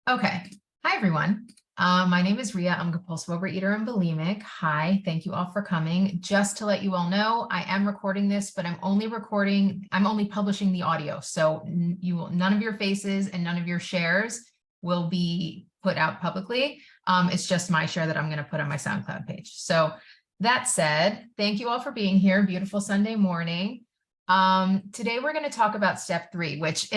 Okay. Hi, everyone. My name is Ria. I'm a compulsive overeater and bulimic. Hi, thank you all for coming. Just to let you all know, I am recording this, but I'm only publishing the audio. So none of your faces and none of your shares will be put out publicly. It's just my share that I'm going to put on my SoundCloud page. So that said, thank you all for being here. Beautiful Sunday morning. Today we're going to talk about step 3, which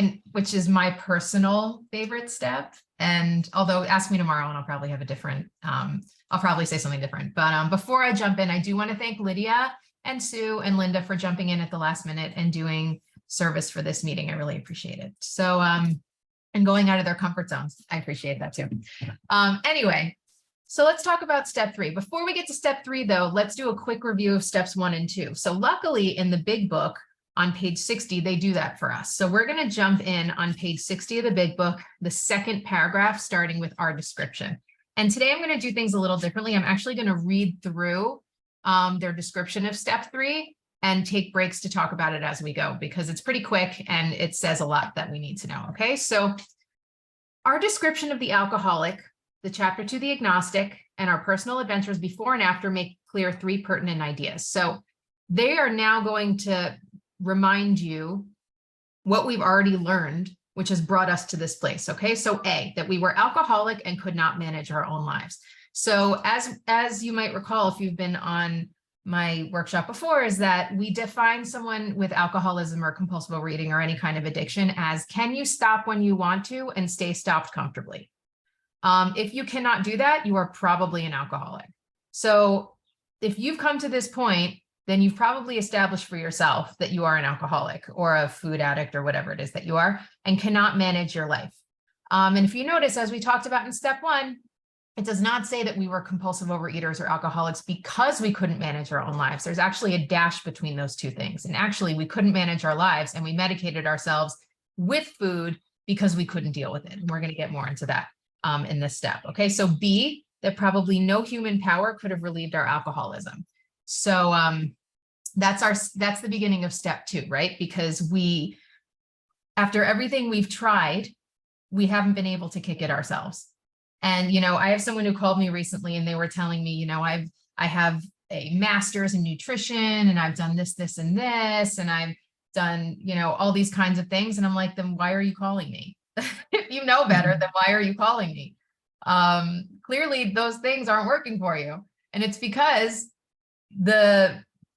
is my personal favorite step. And although ask me tomorrow and I'll probably have a different, I'll probably say something different. But before I jump in, I do want to thank Lydia and Sue and Linda for jumping in at the last minute and doing service for this meeting. I really appreciate it. So, and going out of their comfort zones. I appreciate that too. Anyway, so let's talk about step 3. Before we get to step 3 though, let's do a quick review of steps 1 and 2. So luckily in the big book, on page 60, they do that for us. So we're going to jump in on page 60 of the big book, the second paragraph, starting with our description. And today I'm going to do things a little differently. I'm actually going to read through their description of step 3 and take breaks to talk about it as we go, because it's pretty quick and it says a lot that we need to know. Okay, so our description of the alcoholic, the chapter 2, the agnostic, and our personal adventures before and after make clear 3 pertinent ideas. So they are now going to remind you what we've already learned, which has brought us to this place. Okay, so A, that we were alcoholic and could not manage our own lives. So as you might recall, if you've been on my workshop before, is that we define someone with alcoholism or compulsive overeating or any kind of addiction as, can you stop when you want to and stay stopped comfortably? If you cannot do that, you are probably an alcoholic. So if you've come to this point, then you've probably established for yourself that you are an alcoholic or a food addict or whatever it is that you are and cannot manage your life. And if you notice, as we talked about in step 1, it does not say that we were compulsive overeaters or alcoholics because we couldn't manage our own lives. There's actually a dash between those two things. And actually, we couldn't manage our lives and we medicated ourselves with food because we couldn't deal with it. And we're going to get more into that in this step. Okay, so B, that probably no human power could have relieved our alcoholism. So that's the beginning of step 2, right? Because after everything we've tried, we haven't been able to kick it ourselves. And, I have someone who called me recently and they were telling me, I have a master's in nutrition and I've done this, this, and this, and I've done, all these kinds of things. And I'm like, then why are you calling me? If you know better, then why are you calling me? Clearly those things aren't working for you. And it's because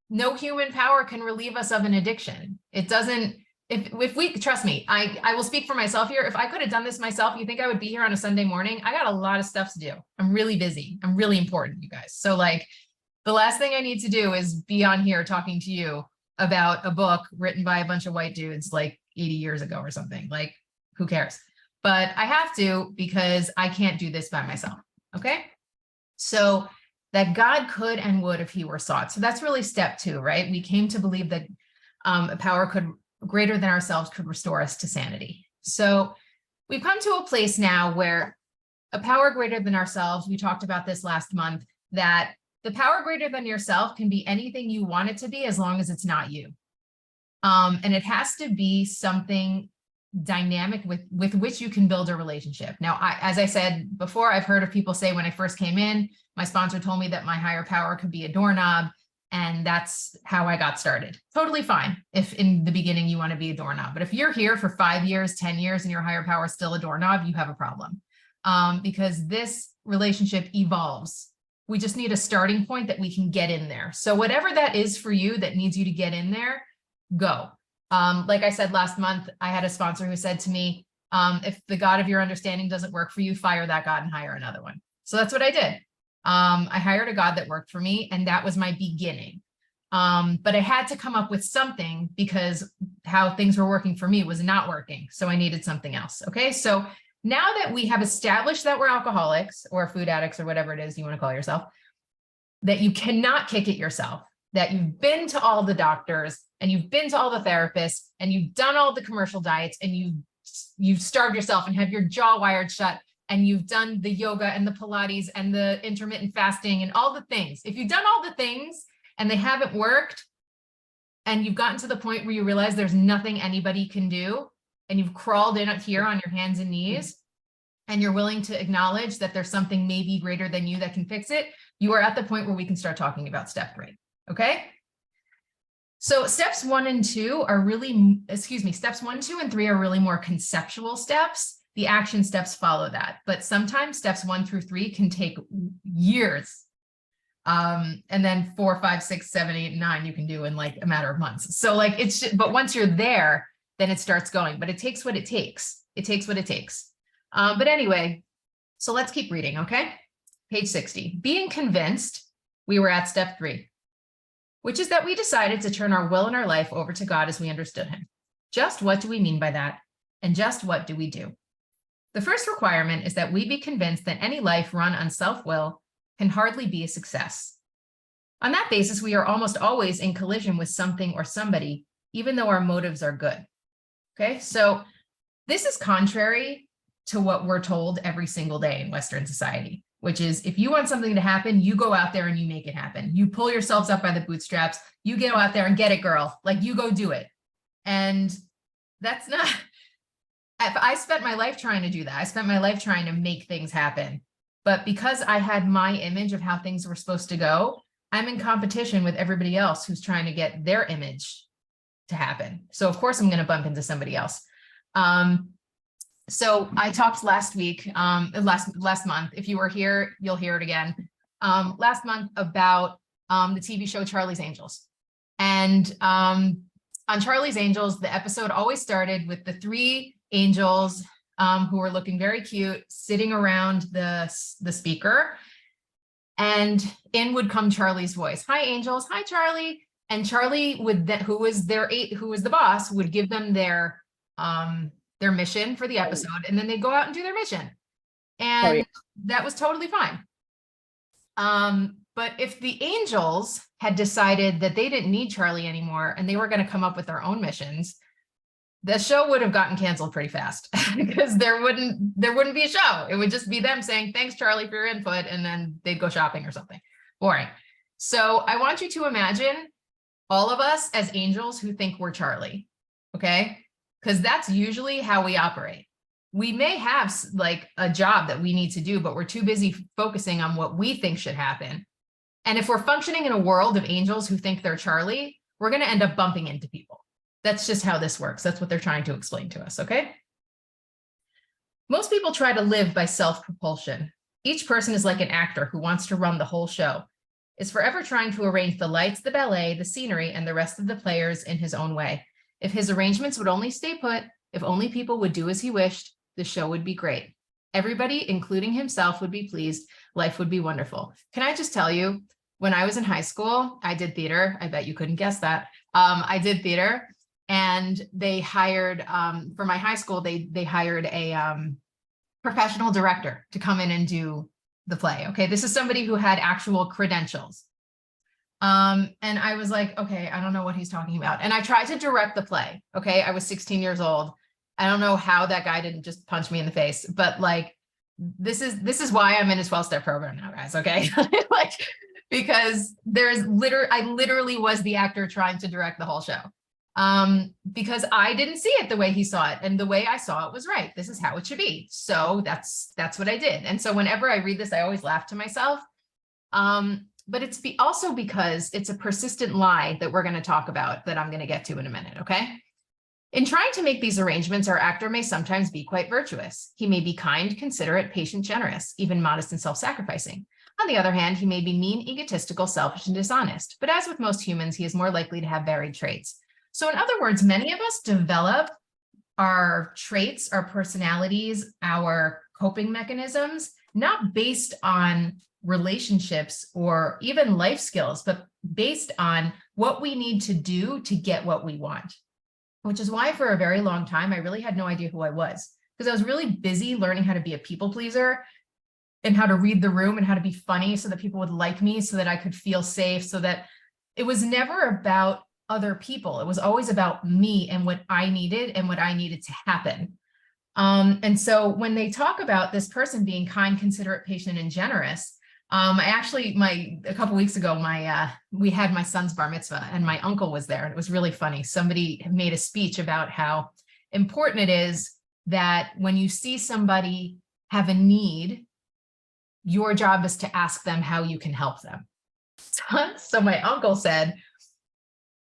no human power can relieve us of an addiction. It doesn't, if we, trust me, I will speak for myself here. If I could have done this myself, you think I would be here on a Sunday morning? I got a lot of stuff to do. I'm really busy. I'm really important, you guys. So like the last thing I need to do is be on here talking to you about a book written by a bunch of white dudes like 80 years ago or something. Like, who cares? But I have to, because I can't do this by myself. Okay. So that God could and would if he were sought. So that's really step 2, right? We came to believe that a power greater than ourselves could restore us to sanity. So we've come to a place now where a power greater than ourselves, we talked about this last month, that the power greater than yourself can be anything you want it to be as long as it's not you. And it has to be something dynamic with which you can build a relationship. Now, as I said before, I've heard of people say when I first came in, my sponsor told me that my higher power could be a doorknob, and that's how I got started. Totally fine if in the beginning you want to be a doorknob. But if you're here for 5 years, 10 years, and your higher power is still a doorknob, you have a problem, because this relationship evolves. We just need a starting point that we can get in there. So whatever that is for you that needs you to get in there, go. Like I said last month, I had a sponsor who said to me, if the God of your understanding doesn't work for you, fire that God and hire another one. So that's what I did. I hired a God that worked for me, and that was my beginning. But I had to come up with something because how things were working for me was not working. So I needed something else. Okay. So now that we have established that we're alcoholics or food addicts or whatever it is you want to call yourself, that you cannot kick it yourself, that you've been to all the doctors and you've been to all the therapists and you've done all the commercial diets and you've starved yourself and have your jaw wired shut and you've done the yoga and the Pilates and the intermittent fasting and all the things. If you've done all the things and they haven't worked and you've gotten to the point where you realize there's nothing anybody can do and you've crawled in up here on your hands and knees, and you're willing to acknowledge that there's something maybe greater than you that can fix it, you are at the point where we can start talking about step 3. Okay. So steps 1 and 2 are really, steps 1, 2, and 3 are really more conceptual steps. The action steps follow that, but sometimes steps 1 through 3 can take years. And then 4, 5, 6, 7, 8, 9, you can do in like a matter of months. So like but once you're there, then it starts going, but it takes what it takes. It takes what it takes. But anyway, so let's keep reading. Okay. Page 60, being convinced, we were at step 3, which is that we decided to turn our will and our life over to God as we understood him. Just what do we mean by that? And just what do we do? The first requirement is that we be convinced that any life run on self-will can hardly be a success. On that basis, we are almost always in collision with something or somebody, even though our motives are good. Okay, so this is contrary to what we're told every single day in Western society, which is if you want something to happen, you go out there and you make it happen. You pull yourselves up by the bootstraps, you go out there and get it, girl. Like you go do it. And that's not, I spent my life trying to do that. I spent my life trying to make things happen. But because I had my image of how things were supposed to go, I'm in competition with everybody else who's trying to get their image to happen. So of course I'm going to bump into somebody else. So I talked last week, last month, if you were here, you'll hear it again, last month about the TV show Charlie's Angels. And on Charlie's Angels, the episode always started with the 3 angels who were looking very cute, sitting around the speaker. And in would come Charlie's voice. Hi, angels. Hi, Charlie. And Charlie would, who was the boss, would give them their mission for the episode, and then they'd go out and do their mission. And that was totally fine. But if the angels had decided that they didn't need Charlie anymore and they were going to come up with their own missions, the show would have gotten canceled pretty fast because there wouldn't be a show. It would just be them saying, thanks, Charlie, for your input. And then they'd go shopping or something. Boring. So I want you to imagine all of us as angels who think we're Charlie. Okay. Because that's usually how we operate. We may have like a job that we need to do, but we're too busy focusing on what we think should happen. And if we're functioning in a world of angels who think they're Charlie, we're going to end up bumping into people. That's just how this works. That's what they're trying to explain to us, okay? Most people try to live by self-propulsion. Each person is like an actor who wants to run the whole show, is forever trying to arrange the lights, the ballet, the scenery, and the rest of the players in his own way. If his arrangements would only stay put, if only people would do as he wished, the show would be great. Everybody, including himself, would be pleased. Life would be wonderful. Can I just tell you, when I was in high school, I did theater. I bet you couldn't guess that. I did theater, and they hired, for my high school, they hired a professional director to come in and do the play. Okay, this is somebody who had actual credentials. And I was like, okay, I don't know what he's talking about. And I tried to direct the play. Okay, I was 16 years old. I don't know how that guy didn't just punch me in the face, but like, this is why I'm in a 12-step program now, guys. Okay, like, because I literally was the actor trying to direct the whole show. Because I didn't see it the way he saw it, and the way I saw it was right. This is how it should be. So that's what I did. And so whenever I read this, I always laugh to myself. But it's also because it's a persistent lie that we're going to talk about that I'm going to get to in a minute. Okay. In trying to make these arrangements, our actor may sometimes be quite virtuous. He may be kind, considerate, patient, generous, even modest and self-sacrificing. On the other hand, he may be mean, egotistical, selfish, and dishonest. But as with most humans, he is more likely to have varied traits. So in other words, many of us develop our traits, our personalities, our coping mechanisms, not based on relationships or even life skills, but based on what we need to do to get what we want. Which is why for a very long time, I really had no idea who I was, because I was really busy learning how to be a people pleaser and how to read the room and how to be funny so that people would like me, so that I could feel safe, so that it was never about other people. It was always about me and what I needed and what I needed to happen. And so when they talk about this person being kind, considerate, patient, and generous, a couple weeks ago, we had my son's bar mitzvah and my uncle was there, and it was really funny. Somebody made a speech about how important it is that when you see somebody have a need, your job is to ask them how you can help them. So my uncle said,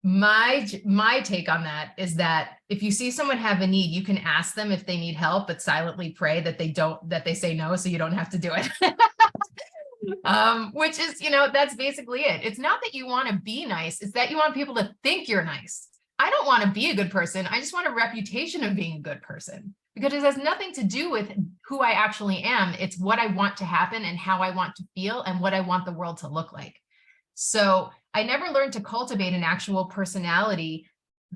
my take on that is that if you see someone have a need, you can ask them if they need help, but silently pray that they say no, so you don't have to do it. Which is, that's basically it. It's not that you want to be nice, it's that you want people to think you're nice. I don't want to be a good person. I just want a reputation of being a good person, because it has nothing to do with who I actually am. It's what I want to happen and how I want to feel and what I want the world to look like. So I never learned to cultivate an actual personality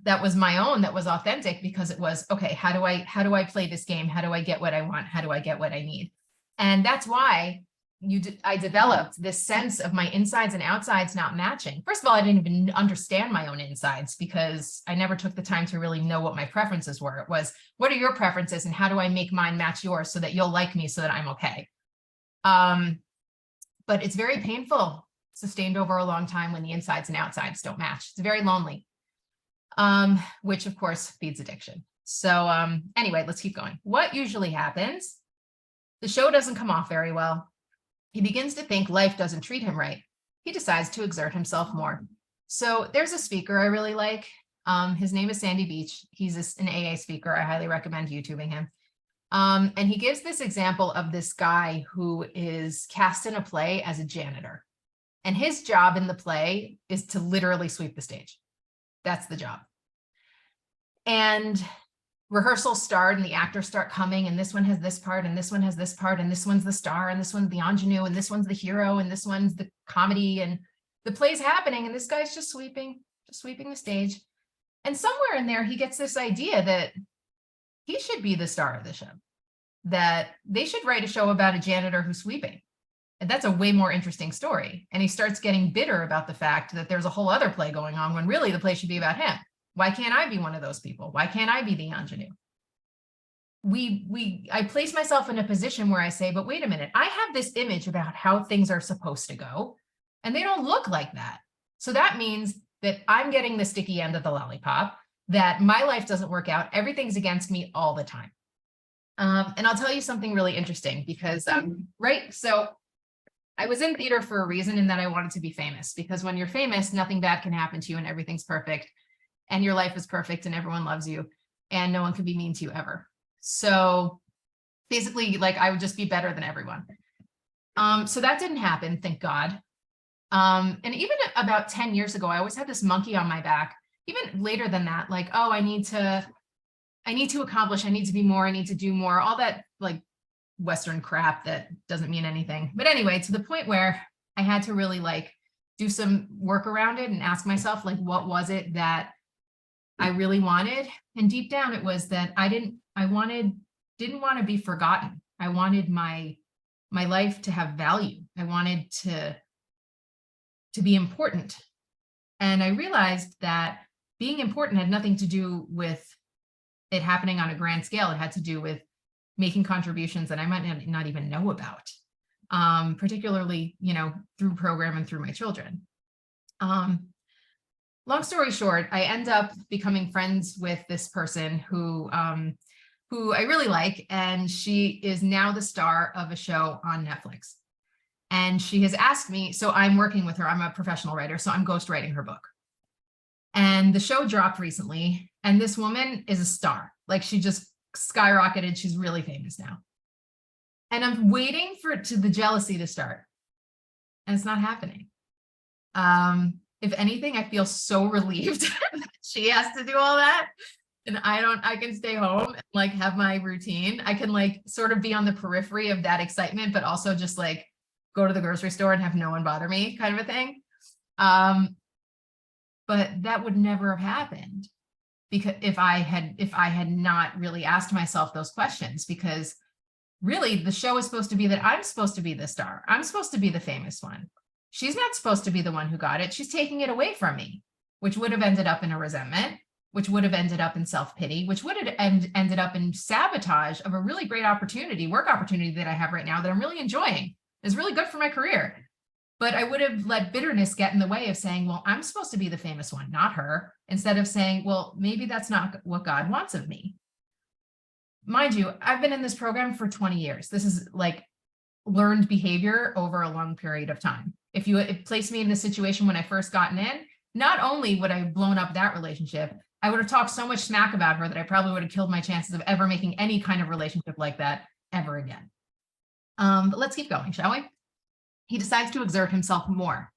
that was my own, that was authentic, because it was, okay, how do I play this game? How do I get what I want? How do I get what I need? And that's why I developed this sense of my insides and outsides not matching. First of all, I didn't even understand my own insides because I never took the time to really know what my preferences were. It was, what are your preferences and how do I make mine match yours so that you'll like me so that I'm okay? But it's very painful, sustained over a long time, when the insides and outsides don't match. It's very lonely, which of course feeds addiction. So anyway, let's keep going. What usually happens? The show doesn't come off very well. He begins to think life doesn't treat him right. He decides to exert himself more. So there's a speaker I really like. His name is Sandy Beach. He's an AA speaker. I highly recommend YouTubing him. And he gives this example of this guy who is cast in a play as a janitor. And his job in the play is to literally sweep the stage. That's the job. And rehearsals start and the actors start coming, and this one has this part, and this one has this part, and this one's the star, and this one's the ingenue, and this one's the hero, and this one's the comedy, and the play's happening, and this guy's just sweeping the stage. And somewhere in there, he gets this idea that he should be the star of the show, that they should write a show about a janitor who's sweeping. And that's a way more interesting story. And he starts getting bitter about the fact that there's a whole other play going on when really the play should be about him. Why can't I be one of those people? Why can't I be the ingenue? I place myself in a position where I say, but wait a minute, I have this image about how things are supposed to go, and they don't look like that. So that means that I'm getting the sticky end of the lollipop, that my life doesn't work out. Everything's against me all the time. And I'll tell you something really interesting, because, so I was in theater for a reason, in that I wanted to be famous, because when you're famous, nothing bad can happen to you and everything's perfect. And your life is perfect and everyone loves you and no one can be mean to you ever. So basically, like, I would just be better than everyone. So that didn't happen, thank God. And even about 10 years ago, I always had this monkey on my back. Even later than that, like, oh, I need to accomplish, I need to be more, I need to do more, all that like Western crap that doesn't mean anything. But anyway, to the point where I had to really like do some work around it and ask myself, like, what was it that I really wanted? And deep down, it was that I didn't want to be forgotten. I wanted my life to have value. I wanted to be important. And I realized that being important had nothing to do with it happening on a grand scale. It had to do with making contributions that I might not even know about, particularly, through program and through my children. Long story short, I end up becoming friends with this person who I really like, and she is now the star of a show on Netflix. And she has asked me, so I'm working with her, I'm a professional writer, so I'm ghostwriting her book. And the show dropped recently, and this woman is a star. Like, she just skyrocketed, she's really famous now. And I'm waiting for the jealousy to start, and it's not happening. If anything, I feel so relieved that she has to do all that. And I can stay home and like have my routine. I can like sort of be on the periphery of that excitement, but also just like go to the grocery store and have no one bother me, kind of a thing. But that would never have happened because if I had not really asked myself those questions, because really the show is supposed to be that I'm supposed to be the star. I'm supposed to be the famous one. She's not supposed to be the one who got it. She's taking it away from me, which would have ended up in a resentment, which would have ended up in self-pity, which would have ended up in sabotage of a really great work opportunity that I have right now that I'm really enjoying. It's really good for my career. But I would have let bitterness get in the way of saying, well, I'm supposed to be the famous one, not her, instead of saying, well, maybe that's not what God wants of me. mind you, I've been in this program for 20 years. This is like learned behavior over a long period of time. If you placed me in a situation when I first gotten in, not only would I have blown up that relationship, I would have talked so much smack about her that I probably would have killed my chances of ever making any kind of relationship like that ever again. But let's keep going, shall we? He decides to exert himself more.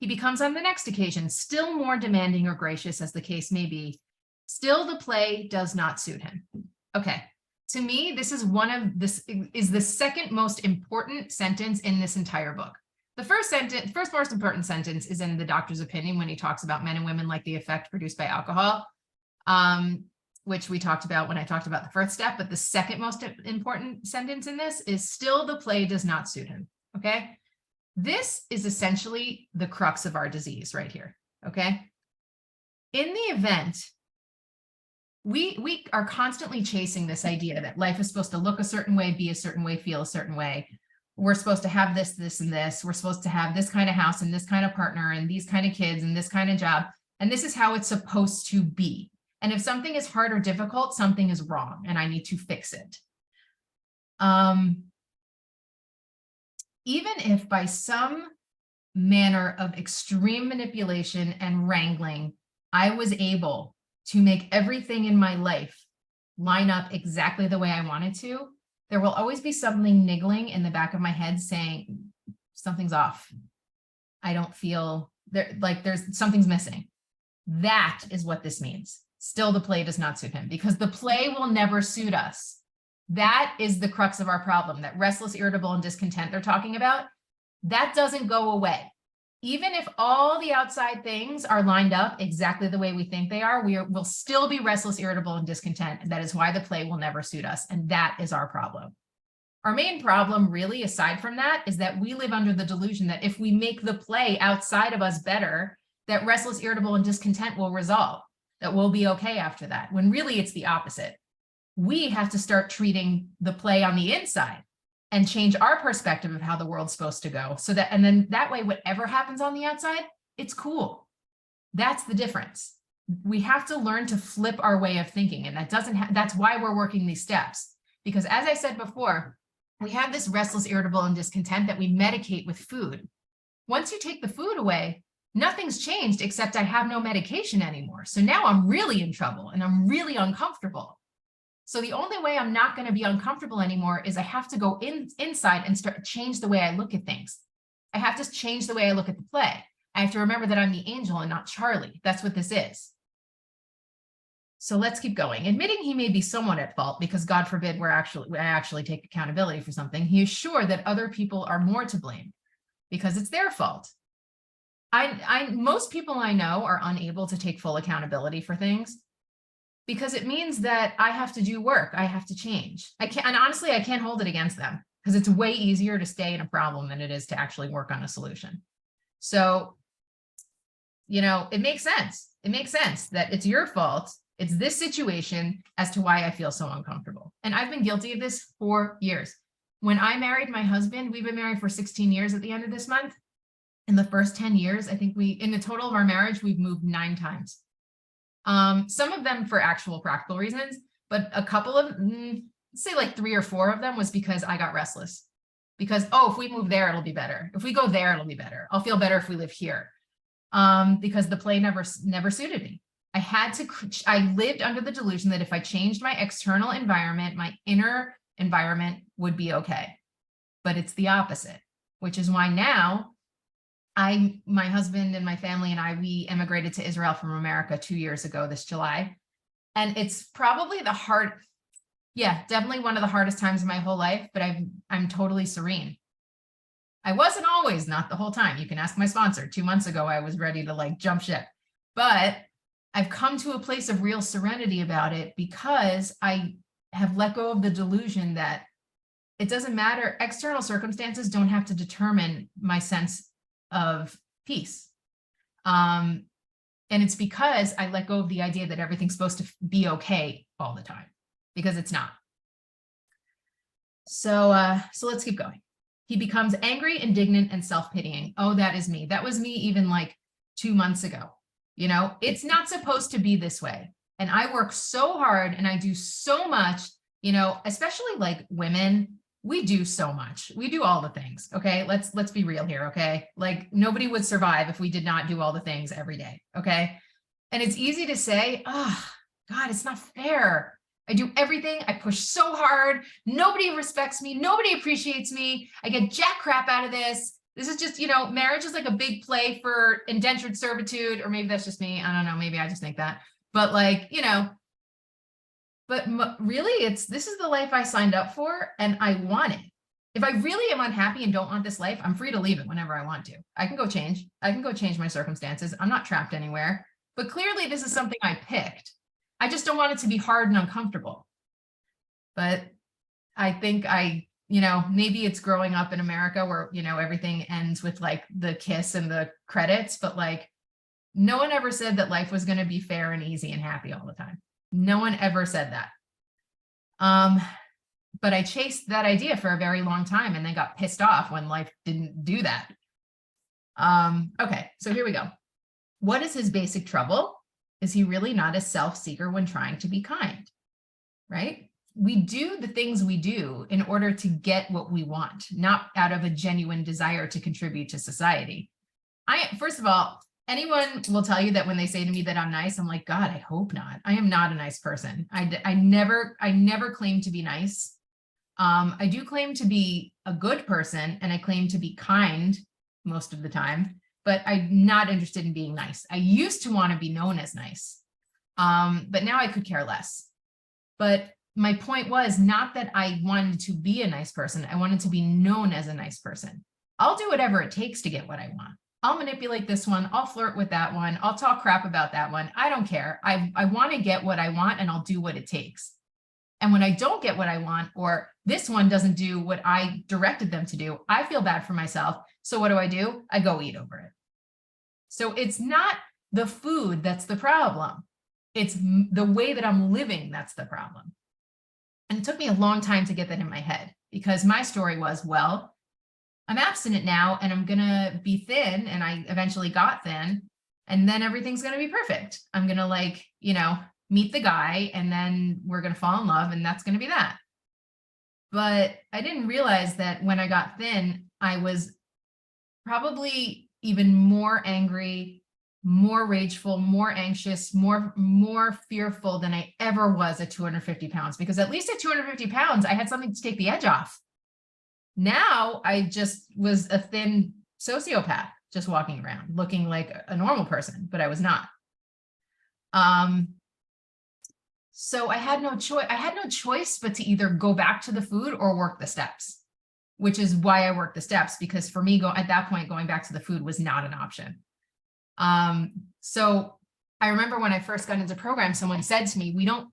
He becomes on the next occasion still more demanding or gracious, as the case may be. Still, the play does not suit him. Okay, to me, this is the second most important sentence in this entire book. The first most important sentence is in the doctor's opinion when he talks about men and women like the effect produced by alcohol, which we talked about when I talked about the first step. But the second most important sentence in this is still the play does not suit him. Okay. This is essentially the crux of our disease right here, okay? In the event, we are constantly chasing this idea that life is supposed to look a certain way, be a certain way, feel a certain way. We're supposed to have this, this, and this. We're supposed to have this kind of house and this kind of partner and these kind of kids and this kind of job. And this is how it's supposed to be. And if something is hard or difficult, something is wrong and I need to fix it. Even if by some manner of extreme manipulation and wrangling, I was able to make everything in my life line up exactly the way I wanted to, there will always be something niggling in the back of my head saying something's off. I don't feel there, like something's missing. That is what this means. Still, the play does not suit him because the play will never suit us. That is the crux of our problem, that restless, irritable, and discontent they're talking about. That doesn't go away. Even if all the outside things are lined up exactly the way we think they are, we'll still be restless, irritable, and discontent. And that is why the play will never suit us. And that is our problem. Our main problem, really, aside from that, is that we live under the delusion that if we make the play outside of us better, that restless, irritable, and discontent will resolve, that we'll be okay after that, when really it's the opposite. We have to start treating the play on the inside and change our perspective of how the world's supposed to go. So that, and then that way, whatever happens on the outside, it's cool. That's the difference. We have to learn to flip our way of thinking. And that that's why we're working these steps. Because as I said before, we have this restless, irritable, and discontent that we medicate with food. Once you take the food away, nothing's changed except I have no medication anymore. So now I'm really in trouble and I'm really uncomfortable. So the only way I'm not going to be uncomfortable anymore is I have to go inside and change the way I look at things. I have to change the way I look at the play. I have to remember that I'm the angel and not Charlie. That's what this is. So let's keep going. Admitting he may be somewhat at fault because God forbid I actually take accountability for something, he is sure that other people are more to blame because it's their fault. Most people I know are unable to take full accountability for things, because it means that I have to do work. I have to change. And honestly, I can't hold it against them because it's way easier to stay in a problem than it is to actually work on a solution. So, it makes sense. It makes sense that it's your fault. It's this situation as to why I feel so uncomfortable. And I've been guilty of this for years. When I married my husband, we've been married for 16 years at the end of this month. In the first 10 years, I think in the total of our marriage, we've moved 9 times. Some of them for actual practical reasons, but a couple of, say like 3 or 4 of them was because I got restless. Because, if we move there, it'll be better. If we go there, it'll be better. I'll feel better if we live here. Because the play never suited me. I lived under the delusion that if I changed my external environment, my inner environment would be okay. But it's the opposite, which is why now my husband and my family and we emigrated to Israel from America 2 years ago this July. And it's probably definitely one of the hardest times of my whole life, but I'm totally serene. I wasn't always, not the whole time. You can ask my sponsor. 2 months ago, I was ready to jump ship, but I've come to a place of real serenity about it because I have let go of the delusion that it doesn't matter. External circumstances don't have to determine my sense of peace. And it's because I let go of the idea that everything's supposed to be okay all the time, because it's not. So let's keep going. He becomes angry, indignant, and self-pitying. Oh, that is me. That was me even 2 months ago. It's not supposed to be this way. And I work so hard and I do so much You know, especially like women, we do so much. We do all the things. Okay. Let's be real here. Okay. Like nobody would survive if we did not do all the things every day. Okay. And it's easy to say, oh, God, it's not fair. I do everything. I push so hard. Nobody respects me. Nobody appreciates me. I get jack crap out of this. This is just, you know, marriage is like a big play for indentured servitude, or maybe that's just me. I don't know. Maybe I just think that. But like, you know, but really this is the life I signed up for and I want it. If I really am unhappy and don't want this life, I'm free to leave it whenever I want to. I can go change. I can go change my circumstances. I'm not trapped anywhere. But clearly this is something I picked. I just don't want it to be hard and uncomfortable. But I think you know, maybe it's growing up in America where, you know, everything ends with like the kiss and the credits, but like no one ever said that life was going to be fair and easy and happy all the time. No one ever said that. But I chased that idea for a very long time and then got pissed off when life didn't do that. Okay, so here we go. What is his basic trouble? Is he really not a self-seeker when trying to be kind? Right? We do the things we do in order to get what we want, not out of a genuine desire to contribute to society. First of all, anyone will tell you that when they say to me that I'm nice, I'm like, God, I hope not. I am not a nice person. I never claim to be nice. I do claim to be a good person and I claim to be kind most of the time, but I'm not interested in being nice. I used to want to be known as nice, but now I could care less. But my point was not that I wanted to be a nice person. I wanted to be known as a nice person. I'll do whatever it takes to get what I want. I'll manipulate this one. I'll flirt with that one. I'll talk crap about that one. I don't care. I want to get what I want and I'll do what it takes. And when I don't get what I want, or this one doesn't do what I directed them to do, I feel bad for myself. So what do? I go eat over it. So it's not the food that's the problem. It's the way that I'm living that's the problem. And it took me a long time to get that in my head because my story was, well, I'm abstinent now and I'm going to be thin. And I eventually got thin and then everything's going to be perfect. I'm going to like, you know, meet the guy and then we're going to fall in love and that's going to be that. But I didn't realize that when I got thin, I was probably even more angry, more rageful, more anxious, more fearful than I ever was at 250 pounds, because at least at 250 pounds, I had something to take the edge off. Now I just was a thin sociopath, just walking around looking like a normal person, but I was not. So I had no choice. I had no choice but to either go back to the food or work the steps, which is why I worked the steps, because for me, at that point, going back to the food was not an option. So I remember when I first got into program, someone said to me, we don't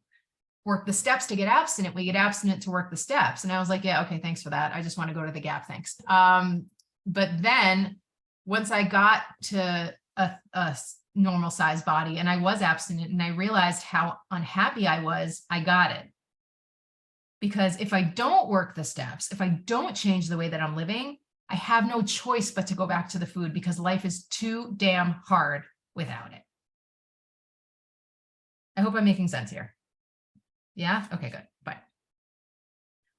work the steps to get abstinent. We get abstinent to work the steps. And I was like, yeah, okay, thanks for that. I just want to go to the Gap. Thanks. But then once I got to a normal size body and I was abstinent and I realized how unhappy I was, I got it. Because if I don't work the steps, if I don't change the way that I'm living, I have no choice but to go back to the food because life is too damn hard without it. I hope I'm making sense here. Yeah? Okay, good. Bye.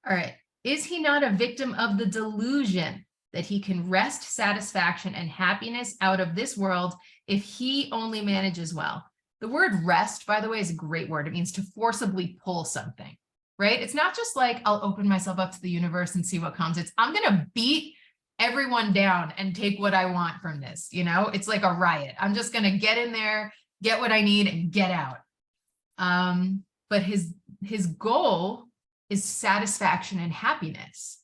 All right. Is he not a victim of the delusion that he can wrest satisfaction and happiness out of this world if he only manages well? The word rest, by the way, is a great word. It means to forcibly pull something, right? It's not just like I'll open myself up to the universe and see what comes. It's I'm going to beat everyone down and take what I want from this. You know, it's like a riot. I'm just going to get in there, get what I need and get out. But his goal is satisfaction and happiness,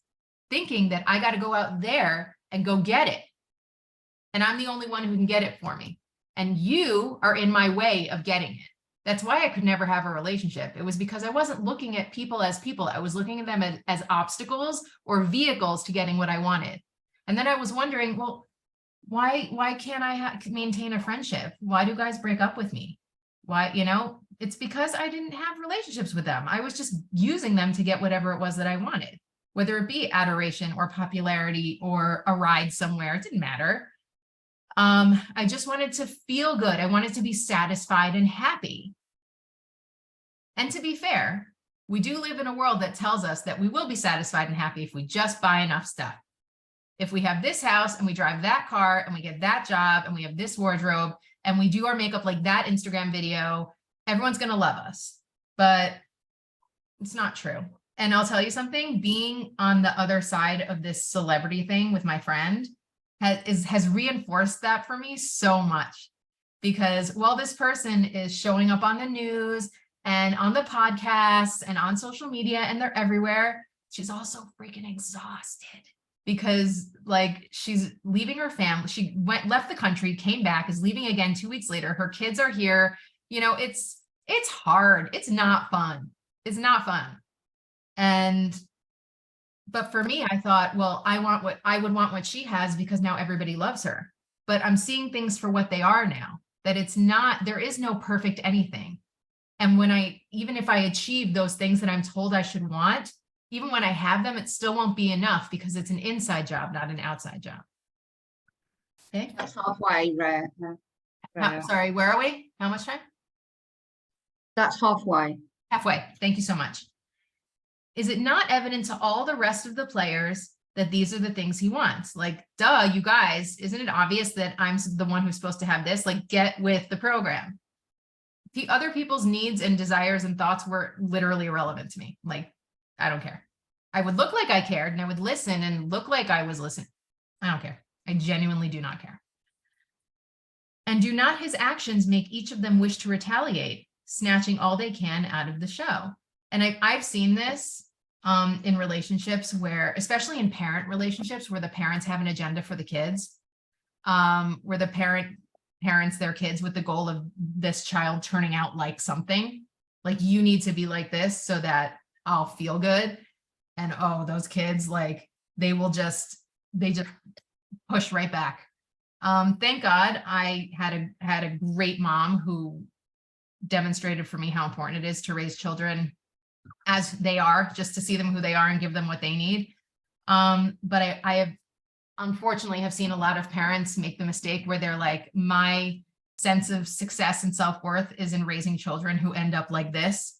thinking that I got to go out there and go get it. And I'm the only one who can get it for me. And you are in my way of getting it. That's why I could never have a relationship. It was because I wasn't looking at people as people. I was looking at them as obstacles or vehicles to getting what I wanted. And then I was wondering, well, why can't I maintain a friendship? Why do guys break up with me? Why, you know, it's because I didn't have relationships with them. I was just using them to get whatever it was that I wanted, whether it be adoration or popularity or a ride somewhere. It didn't matter. I just wanted to feel good. I wanted to be satisfied and happy. And to be fair, we do live in a world that tells us that we will be satisfied and happy if we just buy enough stuff. If we have this house and we drive that car and we get that job and we have this wardrobe and we do our makeup like that Instagram video, everyone's going to love us. But it's not true. And I'll tell you something, being on the other side of this celebrity thing with my friend has reinforced that for me so much. Because while this person is showing up on the news and on the podcasts and on social media and they're everywhere, she's also freaking exhausted. Because like she's leaving her family, she left the country, came back, is leaving again 2 weeks later. Her kids are here. You know, it's hard. It's not fun. It's not fun. But for me, I thought, well, I would want what she has because now everybody loves her. But I'm seeing things for what they are now, that there is no perfect anything. And even if I achieve those things that I'm told I should want, even when I have them, it still won't be enough because it's an inside job, not an outside job. Okay. That's halfway, Rhea. Sorry, where are we? How much time? That's halfway. Halfway. Thank you so much. Is it not evident to all the rest of the players that these are the things he wants? Like, duh, you guys, isn't it obvious that I'm the one who's supposed to have this? Like, get with the program. The other people's needs and desires and thoughts were literally irrelevant to me. Like, I don't care. I would look like I cared and I would listen and look like I was listening. I don't care. I genuinely do not care. And do not his actions make each of them wish to retaliate, snatching all they can out of the show? And I've seen this in relationships where, especially in parent relationships, where the parents have an agenda for the kids, where the parents their kids with the goal of this child turning out like something, like you need to be like this so that I'll feel good. And oh, those kids, like they just push right back. Thank God I had a great mom who demonstrated for me how important it is to raise children as they are, just to see them who they are and give them what they need. But I have unfortunately have seen a lot of parents make the mistake where they're like, my sense of success and self-worth is in raising children who end up like this.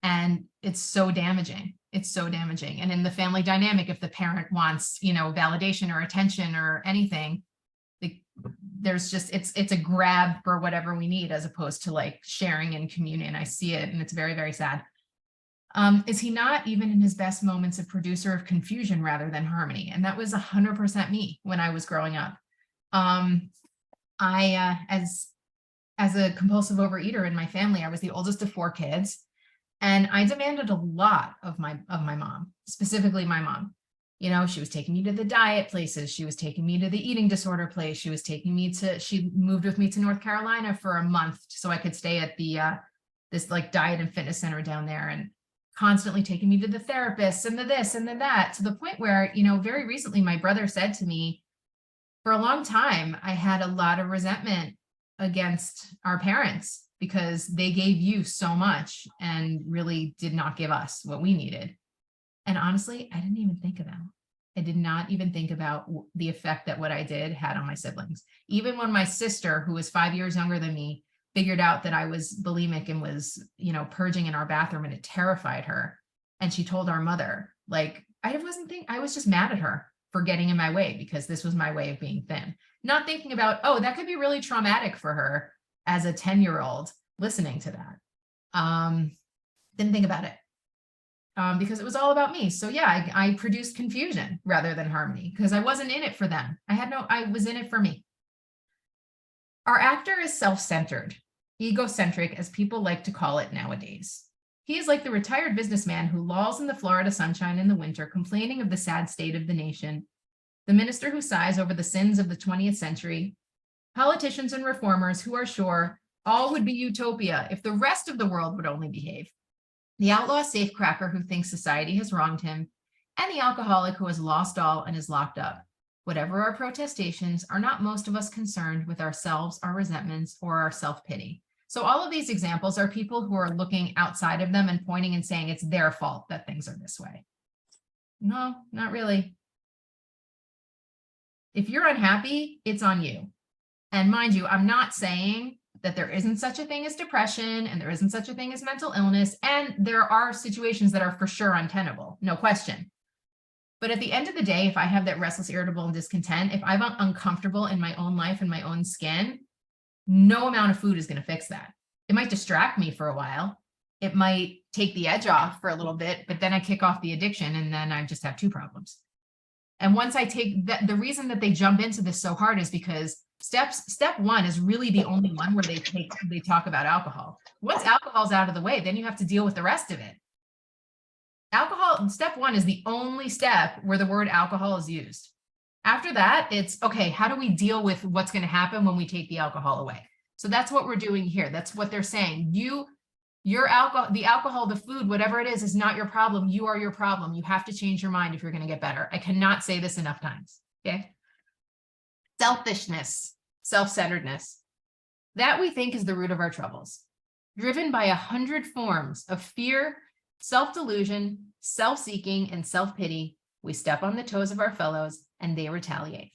And it's so damaging. It's so damaging. And in the family dynamic, if the parent wants, validation or attention or anything, there's just, it's a grab for whatever we need as opposed to like sharing and communion. I see it and it's very, very sad. Is he not even in his best moments a producer of confusion rather than harmony? And that was 100% me when I was growing up. As a compulsive overeater in my family, I was the oldest of 4 kids. And I demanded a lot of my mom, specifically my mom. She was taking me to the diet places. She was taking me to the eating disorder place. She moved with me to North Carolina for a month so I could stay at this like diet and fitness center down there, and constantly taking me to the therapist and the this and the that, to the point where, very recently my brother said to me, for a long time, I had a lot of resentment against our parents because they gave you so much and really did not give us what we needed. And honestly, I didn't even think of them. I did not even think about the effect that what I did had on my siblings. Even when my sister, who was 5 years younger than me, figured out that I was bulimic and was, purging in our bathroom, and it terrified her. And she told our mother, like, I was just mad at her for getting in my way because this was my way of being thin. Not thinking about, oh, that could be really traumatic for her as a 10-year-old listening to that. Didn't think about it. Because it was all about me. So yeah, I produced confusion rather than harmony because I wasn't in it for them. I was in it for me. Our actor is self-centered, egocentric, as people like to call it nowadays. He is like the retired businessman who lolls in the Florida sunshine in the winter, complaining of the sad state of the nation, the minister who sighs over the sins of the 20th century, politicians and reformers who are sure all would be utopia if the rest of the world would only behave, the outlaw safecracker who thinks society has wronged him, and the alcoholic who has lost all and is locked up. Whatever our protestations, are not most of us concerned with ourselves, our resentments, or our self-pity. So all of these examples are people who are looking outside of them and pointing and saying it's their fault that things are this way. No, not really. If you're unhappy, it's on you. And mind you, I'm not saying that there isn't such a thing as depression and there isn't such a thing as mental illness. And there are situations that are for sure untenable, no question. But at the end of the day, if I have that restless, irritable, and discontent, if I'm uncomfortable in my own life and my own skin, no amount of food is going to fix that. It might distract me for a while. It might take the edge off for a little bit, but then I kick off the addiction and then I just have two problems. And once I take that, the reason that they jump into this so hard is because step one is really the only one where they talk about alcohol. Once alcohol's out of the way, then you have to deal with the rest of it. Alcohol, step one is the only step where the word alcohol is used. After that, it's okay, how do we deal with what's going to happen when we take the alcohol away? So that's what we're doing here. That's what they're saying. Your alcohol, the alcohol, the food, whatever it is not your problem. You are your problem. You have to change your mind if you're going to get better. I cannot say this enough times. Okay. Selfishness, self-centeredness, that we think is the root of our troubles, driven by 100 forms of fear, self-delusion, self-seeking, and self-pity. We step on the toes of our fellows and they retaliate.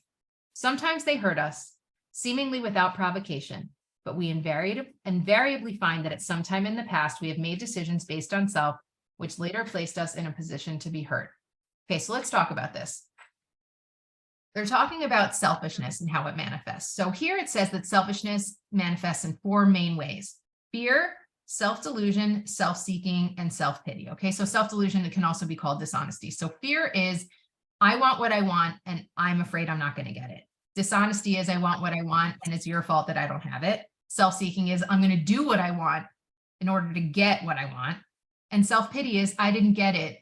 Sometimes they hurt us, seemingly without provocation, but we invariably find that at some time in the past, we have made decisions based on self, which later placed us in a position to be hurt. Okay, so let's talk about this. They're talking about selfishness and how it manifests. So here it says that selfishness manifests in 4 main ways: fear, self-delusion, self-seeking, and self-pity. Okay, so self-delusion, it can also be called dishonesty. So fear is, I want what I want and I'm afraid I'm not going to get it. Dishonesty is, I want what I want and it's your fault that I don't have it. Self-seeking is, I'm going to do what I want in order to get what I want. And self-pity is, I didn't get it,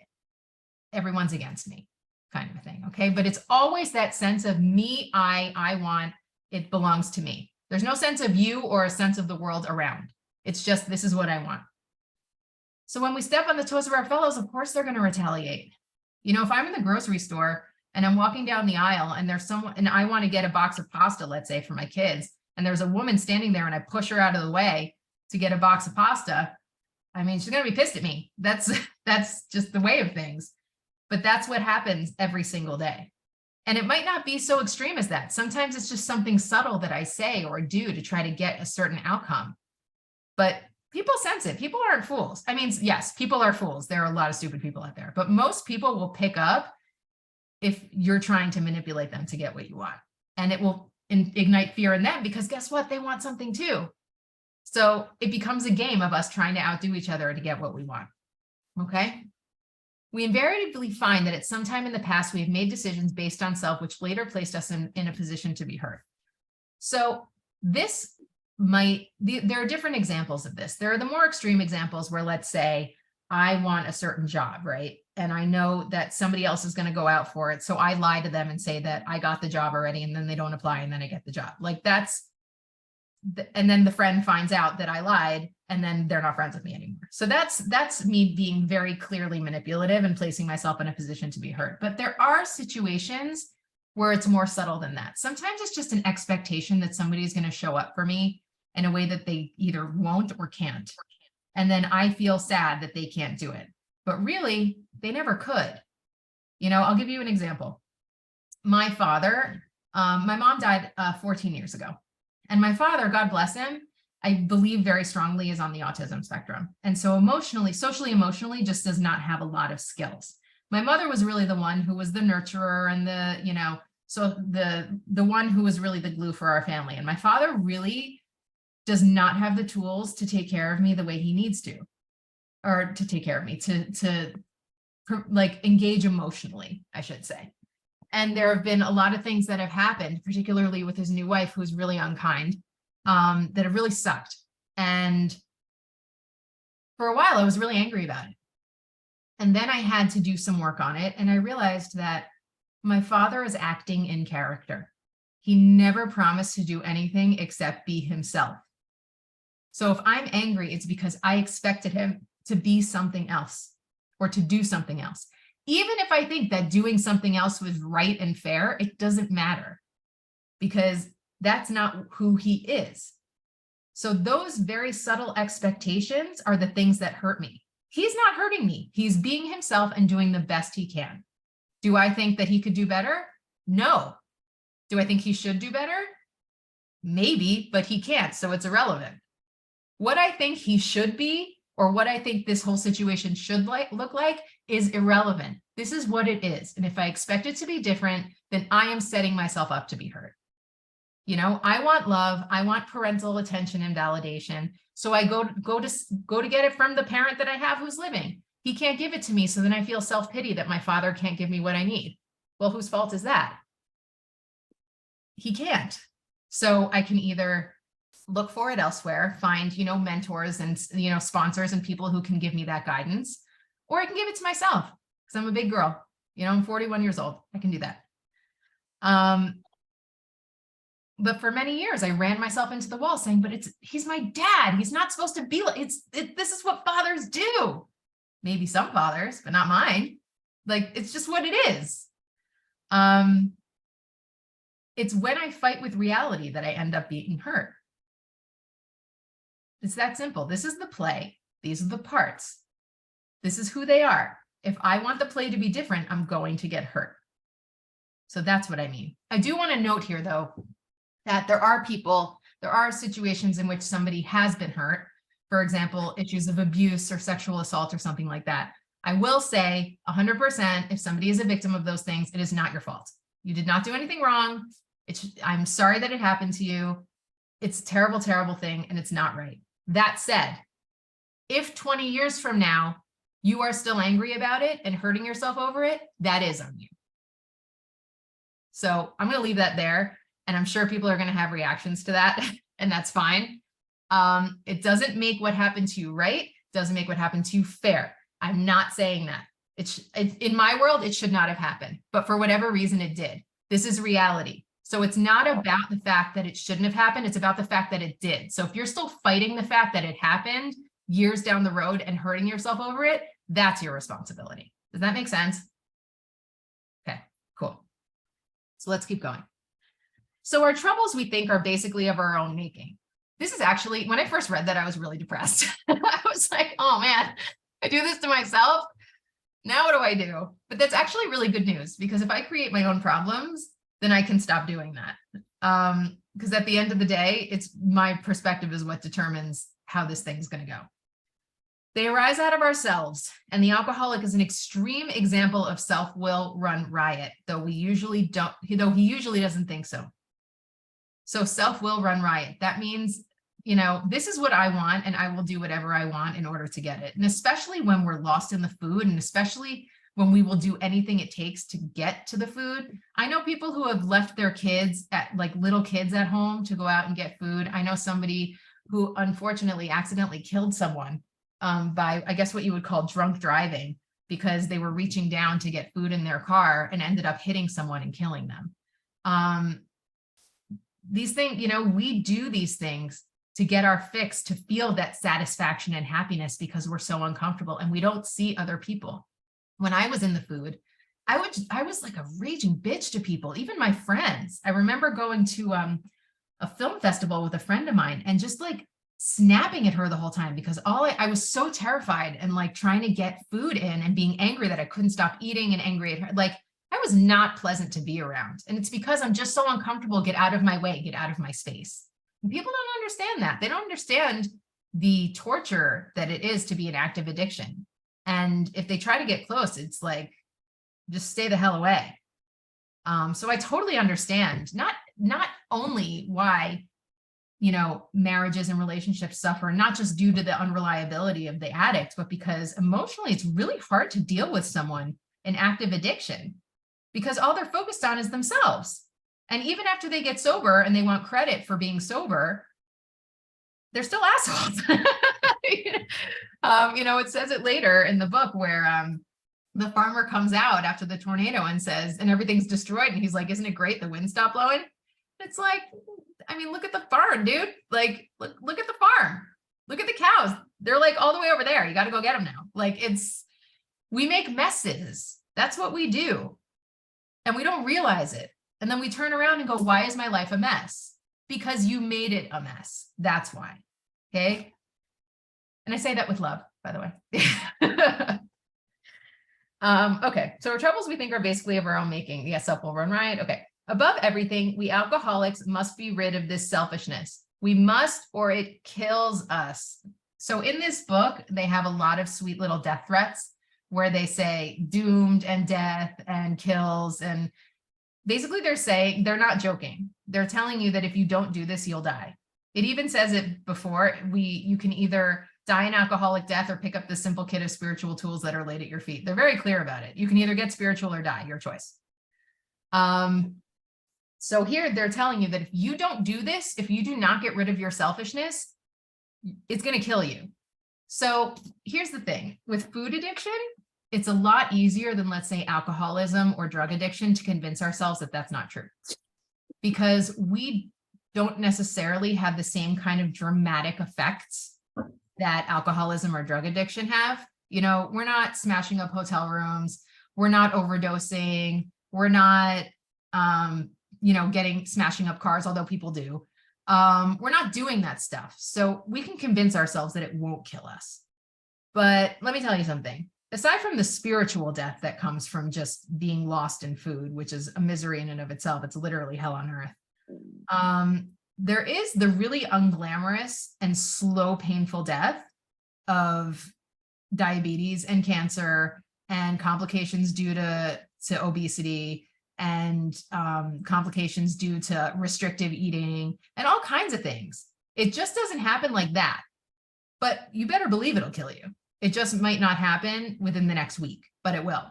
everyone's against me, kind of a thing. Okay, but it's always that sense of me, I want, it belongs to me. There's no sense of you or a sense of the world around. It's just, this is what I want. So when we step on the toes of our fellows, of course they're going to retaliate. You know, if I'm in the grocery store and I'm walking down the aisle and there's someone, and I want to get a box of pasta, let's say, for my kids, and there's a woman standing there and I push her out of the way to get a box of pasta, I mean, she's going to be pissed at me. That's just the way of things. But that's what happens every single day. And it might not be so extreme as that. Sometimes it's just something subtle that I say or do to try to get a certain outcome. But people sense it. People aren't fools. I mean, yes, people are fools. There are a lot of stupid people out there, but most people will pick up if you're trying to manipulate them to get what you want. And it will ignite fear in them because guess what? They want something too. So it becomes a game of us trying to outdo each other to get what we want. Okay. We invariably find that at some time in the past, we have made decisions based on self, which later placed us in a position to be hurt. So this there are different examples of this. There are the more extreme examples where, let's say, I want a certain job, right? And I know that somebody else is going to go out for it. So I lie to them and say that I got the job already, and then they don't apply and then I get the job. Like and then the friend finds out that I lied and then they're not friends with me anymore. So that's me being very clearly manipulative and placing myself in a position to be hurt. But there are situations where it's more subtle than that. Sometimes it's just an expectation that somebody is going to show up for me in a way that they either won't or can't. And then I feel sad that they can't do it. But really, they never could. You know, I'll give you an example. My father, my mom died 14 years ago. And my father, God bless him, I believe very strongly is on the autism spectrum. And so socially, emotionally, just does not have a lot of skills. My mother was really the one who was the nurturer and the one who was really the glue for our family. And my father really does not have the tools to take care of me the way he needs to, or to take care of me, to like engage emotionally, I should say. And there have been a lot of things that have happened, particularly with his new wife, who's really unkind, that have really sucked. And for a while, I was really angry about it. And then I had to do some work on it. And I realized that my father is acting in character. He never promised to do anything except be himself. So if I'm angry, it's because I expected him to be something else or to do something else. Even if I think that doing something else was right and fair, it doesn't matter because that's not who he is. So those very subtle expectations are the things that hurt me. He's not hurting me. He's being himself and doing the best he can. Do I think that he could do better? No. Do I think he should do better? Maybe, but he can't, so it's irrelevant. What I think he should be, or what I think this whole situation should look like, is irrelevant. This is what it is. And if I expect it to be different, then I am setting myself up to be hurt. You know, I want love. I want parental attention and validation. So I go to get it from the parent that I have who's living. He can't give it to me. So then I feel self-pity that my father can't give me what I need. Well, whose fault is that? He can't. So I can either look for it elsewhere, find, you know, mentors and, you know, sponsors and people who can give me that guidance, or I can give it to myself because I'm a big girl. You know, I'm 41 years old. I can do that. But for many years, I ran myself into the wall saying, but he's my dad. He's not supposed to be like, this is what fathers do. Maybe some fathers, but not mine. Like, it's just what it is. It's when I fight with reality that I end up being hurt. It's that simple. This is the play. These are the parts. This is who they are. If I want the play to be different, I'm going to get hurt. So that's what I mean. I do want to note here, though, that there are situations in which somebody has been hurt. For example, issues of abuse or sexual assault or something like that. I will say 100%, if somebody is a victim of those things, it is not your fault. You did not do anything wrong. I'm sorry that it happened to you. It's a terrible, terrible thing, and it's not right. That said, if 20 years from now, you are still angry about it and hurting yourself over it, that is on you. So I'm going to leave that there, and I'm sure people are going to have reactions to that, and that's fine. It doesn't make what happened to you right, doesn't make what happened to you fair. I'm not saying that. In my world, it should not have happened, but for whatever reason, it did. This is reality. So it's not about the fact that it shouldn't have happened. It's about the fact that it did. So if you're still fighting the fact that it happened years down the road and hurting yourself over it, that's your responsibility. Does that make sense? Okay, cool. So let's keep going. So our troubles, we think, are basically of our own making. This is actually, when I first read that, I was really depressed. I was like, oh man, I do this to myself. Now what do I do? But that's actually really good news, because if I create my own problems, then I can stop doing that. Because at the end of the day, it's my perspective is what determines how this thing's going to go. They arise out of ourselves, and the alcoholic is an extreme example of self-will run riot, though he usually doesn't think so. So self-will run riot, that means, you know, this is what I want, and I will do whatever I want in order to get it. And especially when we're lost in the food, and especially when we will do anything it takes to get to the food. I know people who have left their kids like little kids at home to go out and get food. I know somebody who unfortunately accidentally killed someone by, I guess, what you would call drunk driving, because they were reaching down to get food in their car and ended up hitting someone and killing them. These things, you know, we do these things to get our fix, to feel that satisfaction and happiness, because we're so uncomfortable and we don't see other people. When I was in the food, I was like a raging bitch to people, even my friends. I remember going to a film festival with a friend of mine and just like snapping at her the whole time, because I was so terrified and like trying to get food in and being angry that I couldn't stop eating, and angry at her. Like, I was not pleasant to be around. And it's because I'm just so uncomfortable. Get out of my way, get out of my space. And people don't understand that. They don't understand the torture that it is to be an active addiction. And if they try to get close, it's like, just stay the hell away. So I totally understand not only why, you know, marriages and relationships suffer, not just due to the unreliability of the addict, but because emotionally it's really hard to deal with someone in active addiction, because all they're focused on is themselves. And even after they get sober and they want credit for being sober, they're still assholes. You know, it says it later in the book where the farmer comes out after the tornado and says, and everything's destroyed. And he's like, isn't it great? The wind stopped blowing. It's like, I mean, look at the farm, dude. Like, look at the farm. Look at the cows. They're like all the way over there. You got to go get them now. Like, we make messes. That's what we do. And we don't realize it. And then we turn around and go, why is my life a mess? Because you made it a mess. That's why. Okay. And I say that with love, by the way. Okay. So our troubles, we think, are basically of our own making. Yes, self will run riot. Okay. Above everything, we alcoholics must be rid of this selfishness. We must, or it kills us. So in this book, they have a lot of sweet little death threats where they say doomed and death and kills. And basically they're saying, they're not joking. They're telling you that if you don't do this, you'll die. It even says it before, you can either die an alcoholic death or pick up the simple kit of spiritual tools that are laid at your feet. They're very clear about it. You can either get spiritual or die, your choice. So here they're telling you that if you don't do this, if you do not get rid of your selfishness, it's going to kill you. So here's the thing with food addiction, it's a lot easier than, let's say, alcoholism or drug addiction to convince ourselves that that's not true, because we don't necessarily have the same kind of dramatic effects that alcoholism or drug addiction have. You know, we're not smashing up hotel rooms. We're not overdosing. We're not, smashing up cars, although people do. We're not doing that stuff. So we can convince ourselves that it won't kill us. But let me tell you something. Aside from the spiritual death that comes from just being lost in food, which is a misery in and of itself, it's literally hell on earth. There is the really unglamorous and slow, painful death of diabetes and cancer and complications due to obesity and complications due to restrictive eating and all kinds of things. It just doesn't happen like that. But you better believe it'll kill you. It just might not happen within the next week, but it will.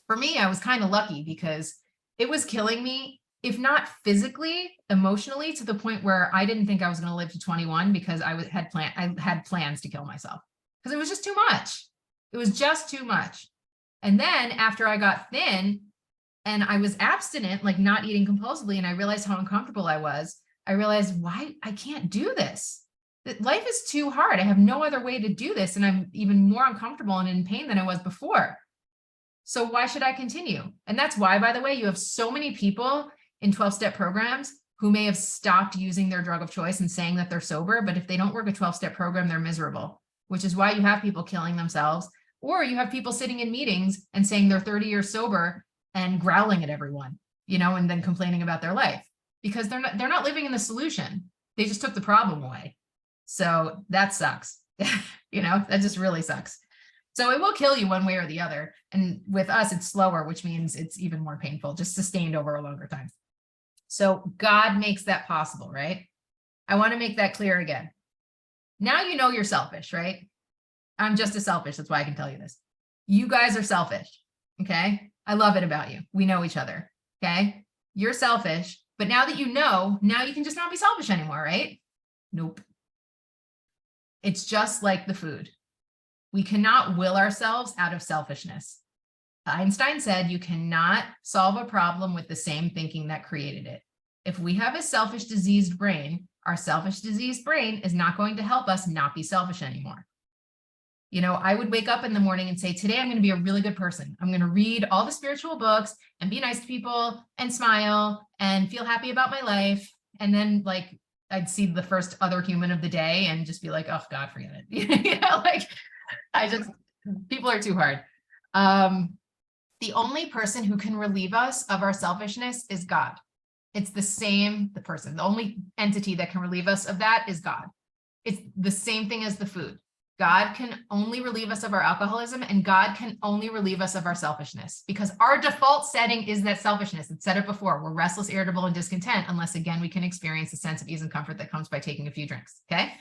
For me, I was kind of lucky because it was killing me, if not physically, emotionally, to the point where I didn't think I was going to live to 21 because I had plans to kill myself because it was just too much. It was just too much. And then after I got thin and I was abstinent, like not eating compulsively, and I realized how uncomfortable I was, I realized why I can't do this. Life is too hard. I have no other way to do this. And I'm even more uncomfortable and in pain than I was before. So why should I continue? And that's why, by the way, you have so many people in 12-step programs who may have stopped using their drug of choice and saying that they're sober, but if they don't work a 12-step program, they're miserable, which is why you have people killing themselves, or you have people sitting in meetings and saying they're 30 years sober and growling at everyone, and then complaining about their life because they're not living in the solution. They just took the problem away. So that sucks. That just really sucks. So it will kill you one way or the other. And with us, it's slower, which means it's even more painful, just sustained over a longer time. So God makes that possible, right? I want to make that clear again. Now you know you're selfish, right? I'm just as selfish. That's why I can tell you this. You guys are selfish, okay? I love it about you. We know each other, okay? You're selfish, but now that you know, now you can just not be selfish anymore, right? Nope. It's just like the food. We cannot will ourselves out of selfishness. Einstein said you cannot solve a problem with the same thinking that created it. If we have a selfish, diseased brain, our selfish, diseased brain is not going to help us not be selfish anymore. I would wake up in the morning and say, today I'm going to be a really good person. I'm going to read all the spiritual books and be nice to people and smile and feel happy about my life. And then I'd see the first other human of the day and just be like, oh God, forget it. People are too hard. The only person who can relieve us of our selfishness is God. It's the only entity that can relieve us of that is God. It's the same thing as the food. God can only relieve us of our alcoholism, and God can only relieve us of our selfishness because our default setting is that selfishness. It's said it before. We're restless, irritable, and discontent unless, again, we can experience the sense of ease and comfort that comes by taking a few drinks, okay?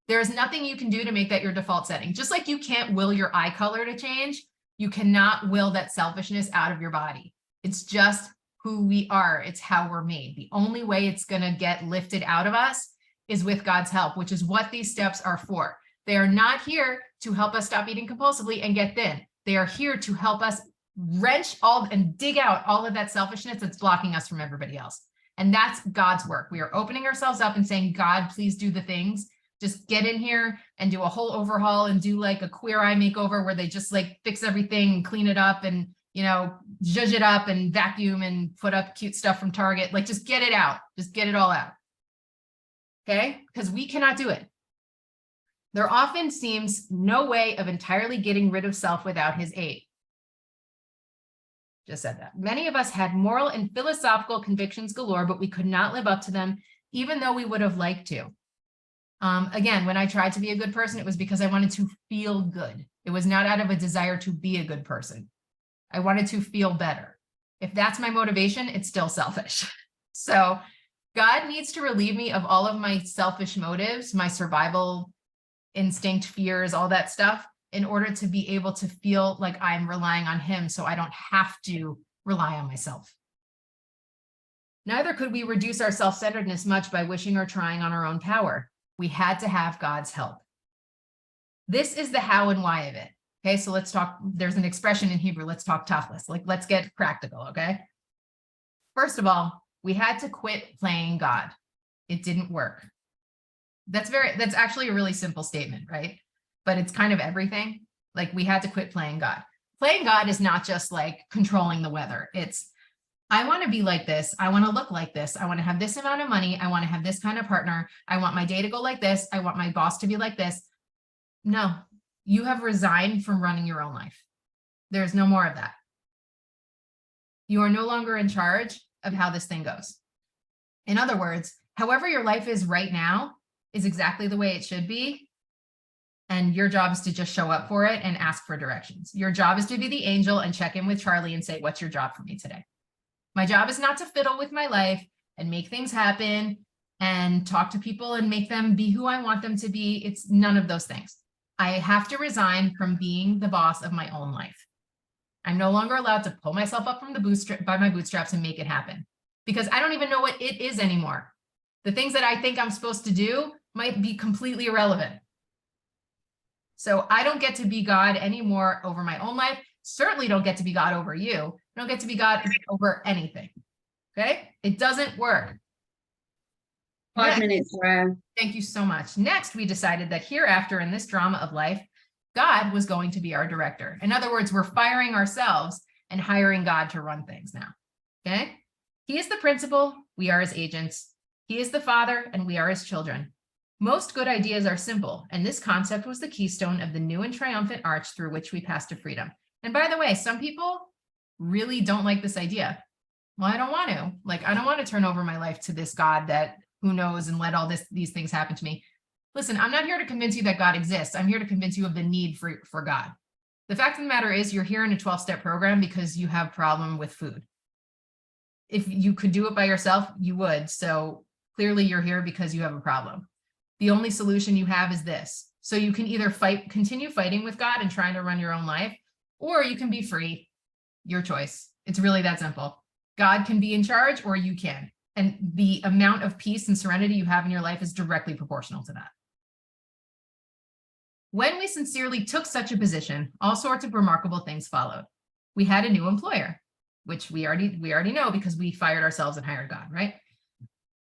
There is nothing you can do to make that your default setting. Just like you can't will your eye color to change, you cannot will that selfishness out of your body. It's just who we are. It's how we're made. The only way it's going to get lifted out of us is with God's help, which is what these steps are for. They are not here to help us stop eating compulsively and get thin. They are here to help us wrench all and dig out all of that selfishness that's blocking us from everybody else. And that's God's work. We are opening ourselves up and saying, God, please do the things. Just get in here and do a whole overhaul and do like a Queer Eye makeover where they just fix everything and clean it up and, zhuzh it up and vacuum and put up cute stuff from Target. Just get it out. Just get it all out. Okay? Because we cannot do it. There often seems no way of entirely getting rid of self without his aid. just said that. Many of us had moral and philosophical convictions galore, but we could not live up to them, even though we would have liked to. Again, when I tried to be a good person, it was because I wanted to feel good. It was not out of a desire to be a good person. I wanted to feel better. If that's my motivation, it's still selfish. So God needs to relieve me of all of my selfish motives, my survival instinct, fears, all that stuff, in order to be able to feel like I'm relying on him so I don't have to rely on myself. Neither could we reduce our self-centeredness much by wishing or trying on our own power. We had to have God's help. This is the how and why of it. Okay, so let's talk. There's an expression in Hebrew, let's talk toughness. Like, let's get practical, okay? First of all, we had to quit playing God. It didn't work. That's actually a really simple statement, right? But it's kind of everything. Like, we had to quit playing God. Playing God is not just like controlling the weather. It's, I want to be like this. I want to look like this. I want to have this amount of money. I want to have this kind of partner. I want my day to go like this. I want my boss to be like this. No, you have resigned from running your own life. There's no more of that. You are no longer in charge of how this thing goes. In other words, however your life is right now is exactly the way it should be. And your job is to just show up for it and ask for directions. Your job is to be the angel and check in with Charlie and say, what's your job for me today? My job is not to fiddle with my life and make things happen and talk to people and make them be who I want them to be. It's none of those things. I have to resign from being the boss of my own life. I'm no longer allowed to pull myself up from the by my bootstraps and make it happen, because I don't even know what it is anymore. The things that I think I'm supposed to do might be completely irrelevant. So I don't get to be God anymore over my own life. Certainly don't get to be God over you. I don't get to be God over anything. Okay? It doesn't work. 5 minutes, Rare. Thank you so much. Next, we decided that hereafter in this drama of life, God was going to be our director. In other words, we're firing ourselves and hiring God to run things now. Okay? He is the principal, we are his agents. He is the father, and we are his children. Most good ideas are simple, and this concept was the keystone of the new and triumphant arch through which we passed to freedom. And by the way, some people really don't like this idea. Well, I don't want to. Like, I don't want to turn over my life to this God that who knows and let all these things happen to me. Listen, I'm not here to convince you that God exists. I'm here to convince you of the need for God. The fact of the matter is you're here in a 12-step program because you have a problem with food. If you could do it by yourself, you would. So clearly you're here because you have a problem. The only solution you have is this. So you can either continue fighting with God and trying to run your own life, or you can be free. Your choice. It's really that simple. God can be in charge, or you can. And the amount of peace and serenity you have in your life is directly proportional to that. When we sincerely took such a position, all sorts of remarkable things followed. We had a new employer, which we already know because we fired ourselves and hired God, right?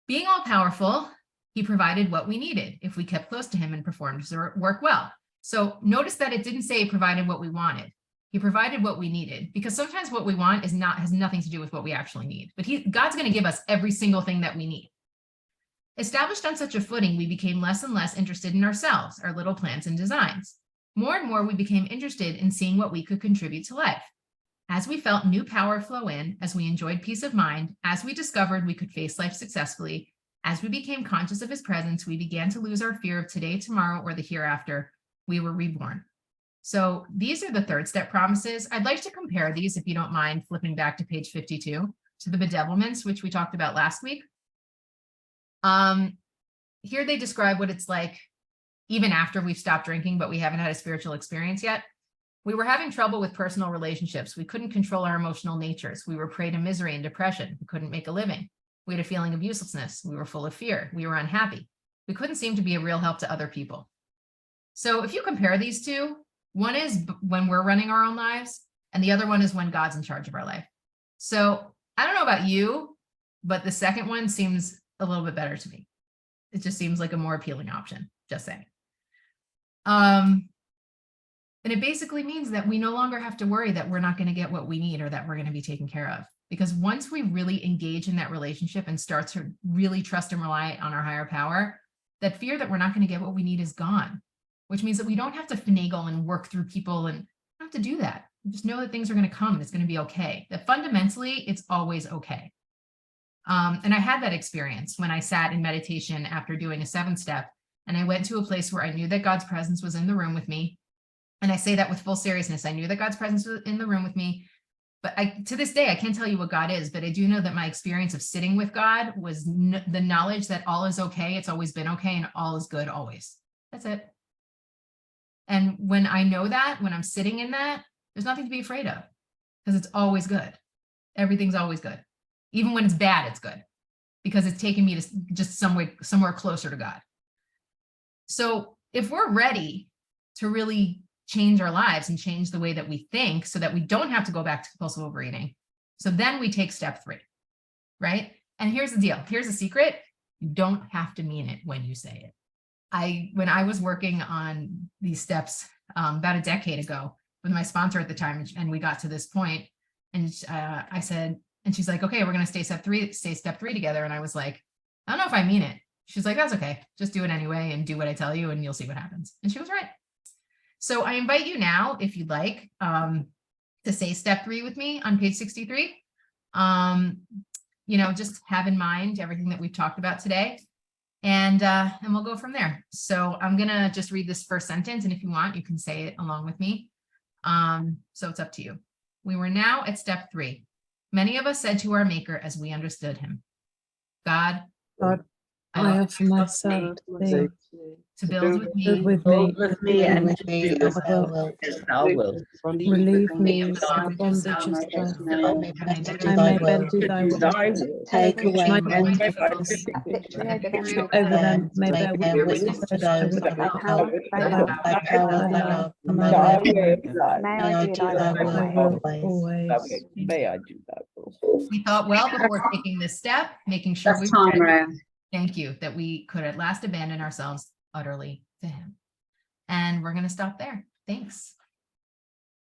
Being all powerful, he provided what we needed if we kept close to him and performed his work well. So notice that it didn't say he provided what we wanted. He provided what we needed, because sometimes what we want has nothing to do with what we actually need. But God's going to give us every single thing that we need. Established on such a footing, we became less and less interested in ourselves, our little plans and designs. More and more, we became interested in seeing what we could contribute to life. As we felt new power flow in, as we enjoyed peace of mind, as we discovered we could face life successfully, as we became conscious of his presence, we began to lose our fear of today, tomorrow, or the hereafter. We were reborn. So these are the third step promises. I'd like to compare these, if you don't mind flipping back to page 52, to the bedevilments, which we talked about last week. Here they describe what it's like even after we've stopped drinking, but we haven't had a spiritual experience yet. We were having trouble with personal relationships. We couldn't control our emotional natures. We were prey to misery and depression. We couldn't make a living. We had a feeling of uselessness. We were full of fear. We were unhappy. We couldn't seem to be a real help to other people. So if you compare these two, one is when we're running our own lives, and the other one is when God's in charge of our life. So I don't know about you, but the second one seems a little bit better to me. It just seems like a more appealing option, just saying. And it basically means that we no longer have to worry that we're not going to get what we need or that we're going to be taken care of. Because once we really engage in that relationship and start to really trust and rely on our higher power, that fear that we're not going to get what we need is gone, which means that we don't have to finagle and work through people and have to do that. Just know that things are going to come and it's going to be okay. That fundamentally, it's always okay. And I had that experience when I sat in meditation after doing a 7-step, and I went to a place where I knew that God's presence was in the room with me. And I say that with full seriousness. I knew that God's presence was in the room with me. But to this day, I can't tell you what God is, but I do know that my experience of sitting with God was the knowledge that all is okay. It's always been okay. And all is good always. That's it. And when I know that, when I'm sitting in that, there's nothing to be afraid of, because it's always good. Everything's always good. Even when it's bad, it's good, because it's taking me to just somewhere closer to God. So if we're ready to really change our lives and change the way that we think so that we don't have to go back to compulsive overeating, so then we take step 3, right? And here's the deal. Here's a secret. You don't have to mean it when you say it. When I was working on these steps about a decade ago with my sponsor at the time, and we got to this point, and I said, and she's like, okay, we're going to stay step 3 together. And I was like, I don't know if I mean it. She's like, that's okay. Just do it anyway and do what I tell you and you'll see what happens. And she was right. So I invite you now, if you'd like, to say step 3 with me on page 63. Just have in mind everything that we've talked about today, and we'll go from there. So I'm going to just read this first sentence, and if you want, you can say it along with me. So it's up to you. We were now at step 3. Many of us said to our maker as we understood him, God, I offer myself to thee, to build with build me, with me, with me and with me me as as thou thou wilt, as thou wilt. relieve me of of the bondage of self. I may better do I thy may will. better do thy will. Take away My my difficulties difficulties. over them, may May bear bear witness witness to those that thy will help thy thy power, thy love, and my thy love. will. May I do thy Thy will will always. always. May I do that? we thought well before taking this step, making sure That's we were time, ready. Rhea. Thank you, that we could at last abandon ourselves utterly to him. And we're going to stop there. Thanks.